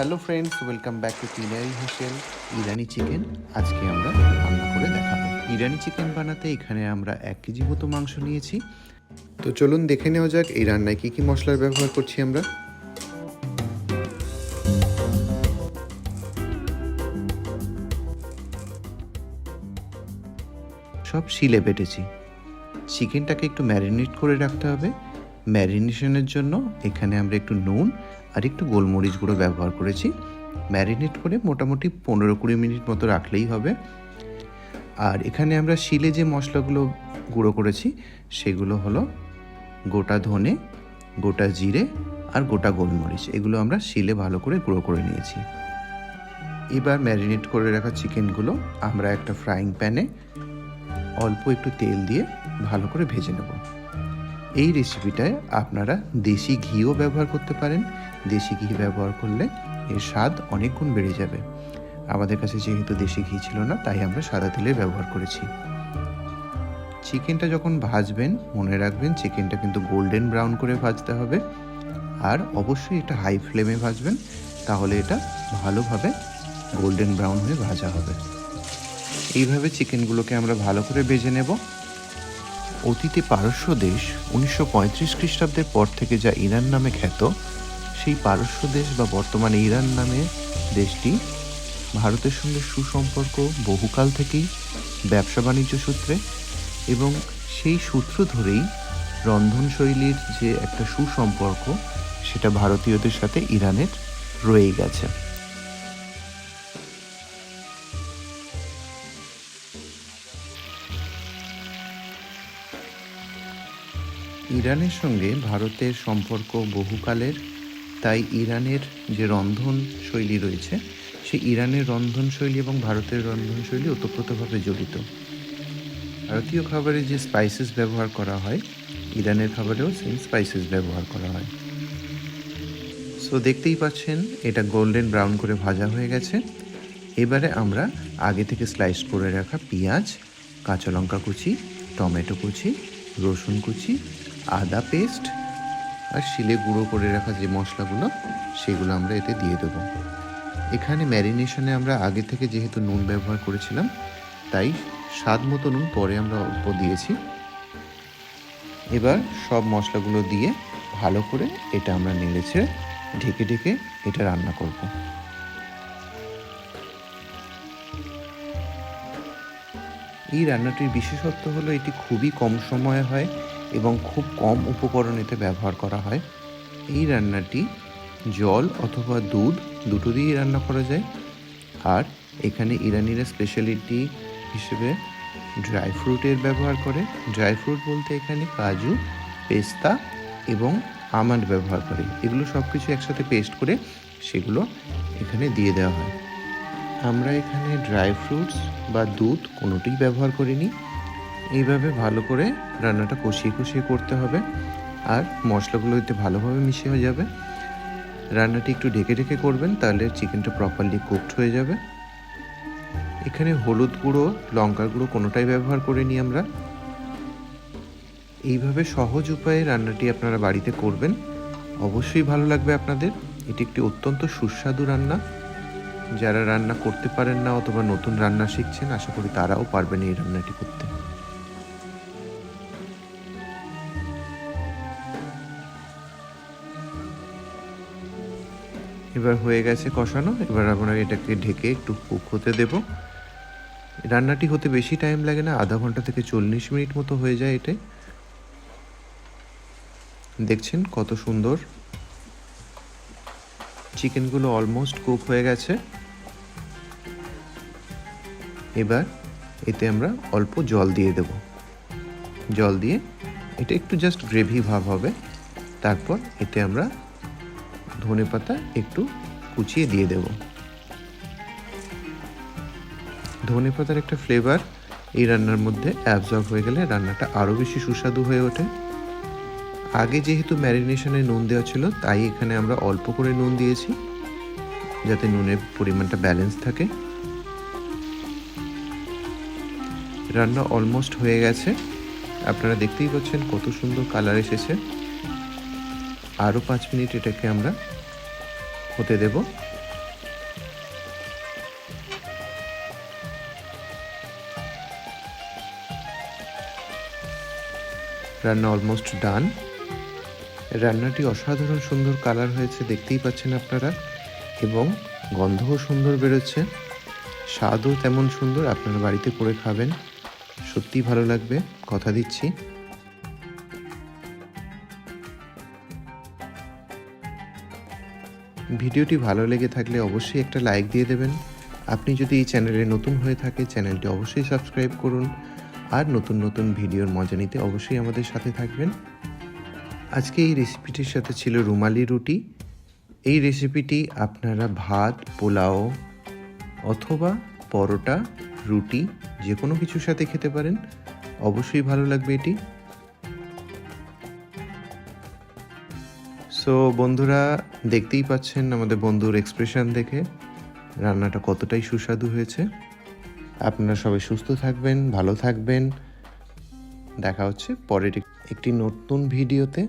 Hello friends, welcome back to কিনারি হোসেল Irani chicken. আজকে আমরা রান্না করে দেখাবো। ইরানি চিকেন বানাতে এখানে আমরা 1 কেজি মতো মাংস নিয়েছি। তো চলুন দেখে নেওয়া যাক এই রান্নায় কী কী মশলার ব্যবহার করছি আমরা। সব শিলে বেটেছি। চিকেনটাকে একটু ম্যারিনেট করে রাখতে হবে। ম্যারিনেশনের জন্য এখানে আমরা একটু নুন আর একটু গোলমরিচ গুঁড়ো ব্যবহার করেছি। ম্যারিনেট করে মোটামুটি 15-20 মিনিট মতো রাখলেই হবে। আর এখানে আমরা শিলে যে মশলাগুলো গুঁড়ো করেছি সেগুলো হলো গোটা ধনে, গোটা জিরে আর গোটা গোলমরিচ। এগুলো আমরা শিলে ভালো করে গুঁড়ো করে নিয়েছি। এবার ম্যারিনেট করে রাখা চিকেনগুলো আমরা একটা ফ্রাইং প্যানে অল্প একটু তেল দিয়ে ভালো করে ভেজে নেব। এই রেসিপিটায় আপনারা দেশি ঘিও ব্যবহার করতে পারেন। দেশি ঘি ব্যবহার করলে এর স্বাদ অনেক গুণ বেড়ে যাবে। আমাদের কাছে যেহেতু দেশি ঘি ছিল না, তাই আমরা সাদা তেলের ব্যবহার করেছি। চিকেনটা যখন ভাজবেন মনে রাখবেন চিকেনটা কিন্তু গোল্ডেন ব্রাউন করে ভাজতে হবে। আর অবশ্যই এটা হাই ফ্লেমে ভাজবেন, তাহলে এটা ভালোভাবে গোল্ডেন ব্রাউন হয়ে ভাজা হবে। এইভাবে চিকেনগুলোকে আমরা ভালো করে ভেজে নেব। অতীতে পারস্য দেশ 1935 খ্রিস্টাব্দের পর থেকে যা ইরান নামে খ্যাত, সেই পারস্য দেশ বা বর্তমানে ইরান নামে দেশটি ভারতের সঙ্গে সুসম্পর্ক বহুকাল থেকেই, ব্যবসা বাণিজ্য সূত্রে, এবং সেই সূত্র ধরেই রন্ধনশৈলীর যে একটা সুসম্পর্ক সেটা ভারতীয়দের সাথে ইরানের রয়ে গেছে। ইরানের সঙ্গে ভারতের সম্পর্ক বহুকালের, তাই ইরানের যে রন্ধনশৈলী রয়েছে সেই ইরানের রন্ধনশৈলী এবং ভারতের রন্ধনশৈলী ওতপ্রোতভাবে জড়িত। ভারতীয় খাবারে যে স্পাইসেস ব্যবহার করা হয়, ইরানের খাবারেও সেম স্পাইসেস ব্যবহার করা হয়। সো দেখতেই পাচ্ছেন এটা গোল্ডেন ব্রাউন করে ভাজা হয়ে গেছে। এবারে আমরা আগে থেকে স্লাইস করে রাখা পেঁয়াজ, কাঁচা লঙ্কা কুচি, টমেটো কুচি, রসুন কুচি, আদা পেস্ট আর শিলে গুঁড়ো করে রাখা যে মশলাগুলো সেগুলো আমরা এতে দিয়ে দেবো। এখানে ম্যারিনেশনে আমরা আগে থেকে যেহেতু নুন ব্যবহার করেছিলাম, তাই স্বাদ মতো নুন পরে আমরা অল্প দিয়েছি। এবার সব মশলাগুলো দিয়ে ভালো করে এটা আমরা নেড়েছে ঢেকে ঢেকে এটা রান্না করব। এই রান্নাটির বিশেষত্ব হলো এটি খুবই কম সময়ে হয় এবং খুব কম উপকরণ এতে ব্যবহার করা হয়। এই রান্নাটি জল অথবা দুধ দুটো দিয়েই রান্না করা যায়। আর এখানে ইরানিরা স্পেশালিটি হিসেবে ড্রাই ফ্রুটের ব্যবহার করে। ড্রাই ফ্রুট বলতে এখানে কাজু, পেস্তা এবং আমন্ড ব্যবহার করে। এগুলো সব কিছু একসাথে পেস্ট করে সেগুলো এখানে দিয়ে দেওয়া হয়। আমরা এখানে ড্রাই ফ্রুটস বা দুধ কোনোটিই ব্যবহার করিনি। এইভাবে ভালো করে রান্নাটা কষিয়ে কষিয়ে করতে হবে আর মশলাগুলো এতে ভালোভাবে মিশে হয়ে যাবে। রান্নাটি একটু ঢেকে ঢেকে করবেন, তাহলে চিকেনটা প্রপারলি কুকড হয়ে যাবে। এখানে হলুদ গুঁড়ো, লঙ্কার গুঁড়ো কোনোটাই ব্যবহার করিনি আমরা। এইভাবে সহজ উপায়ে রান্নাটি আপনারা বাড়িতে করবেন, অবশ্যই ভালো লাগবে আপনাদের। এটি একটি অত্যন্ত সুস্বাদু রান্না। যারা রান্না করতে পারেন না অথবা নতুন রান্না শিখছেন, আশা করি তারাও পারবেন এই রান্নাটি করতে। এবার হয়ে গেছে কষানো। এবার আমরা এটাকে ঢেকে একটু কুক হতে দেব। রান্নাটি হতে বেশি টাইম লাগে না, আধা ঘন্টা থেকে 40 মিনিট মতো হয়ে যায় এটাই। দেখছেন কত সুন্দর চিকেনগুলো অলমোস্ট কুক হয়ে গেছে। এবার এতে আমরা অল্প জল দিয়ে দেব। জল দিয়ে এটা একটু জাস্ট গ্রেভি ভাব হবে। তারপর এতে আমরা ধনেপাতা একটু কুচিয়ে দিয়ে দেব। ধনেপাতার একটা ফ্লেভার এই রান্নার মধ্যে অ্যাবজর্ব হয়ে গেলে রান্নাটা আরও বেশি সুস্বাদু হয়ে ওঠে। আগে যেহেতু ম্যারিনেশনে নুন দেওয়া ছিল, তাই এখানে আমরা অল্প করে নুন দিয়েছি যাতে নুনের পরিমাণটা ব্যালেন্স থাকে। রান্না অলমোস্ট হয়ে গেছে। আপনারা দেখতেই পাচ্ছেন কত সুন্দর কালার এসেছে। আরও 5 মিনিট এটাকে আমরা হতে দেব। রান্না অলমোস্ট ডান। রান্নাটি অসাধারণ সুন্দর কালার হয়েছে, দেখতেই পাচ্ছেন আপনারা, এবং গন্ধও সুন্দর বেরোচ্ছে, স্বাদও তেমন সুন্দর। আপনারা বাড়িতে করে খাবেন, সত্যিই ভালো লাগবে, কথা দিচ্ছি। ভিডিওটি ভালো লেগে থাকলে অবশ্যই একটা লাইক দিয়ে দেবেন। আপনি যদি এই চ্যানেলে নতুন হয়ে থাকে চ্যানেলটি অবশ্যই সাবস্ক্রাইব করুন, আর নতুন নতুন ভিডিওর মজা নিতে অবশ্যই আমাদের সাথে থাকবেন। আজকে এই রেসিপিটির সাথে ছিল রুমালি রুটি। এই রেসিপিটি আপনারা ভাত, পোলাও অথবা পরোটা, রুটি যে কোনো কিছুর সাথে খেতে পারেন, অবশ্যই ভালো লাগবে এটি। সো বন্ধুরা, দেখতেই পাচ্ছেন আমাদের বন্ধুর এক্সপ্রেশন দেখে রান্নাটা কতটাই সুস্বাদু হয়েছে। আপনারা সবাই সুস্থ থাকবেন, ভালো থাকবেন। দেখা হচ্ছে পরের একটি নতুন ভিডিওতে।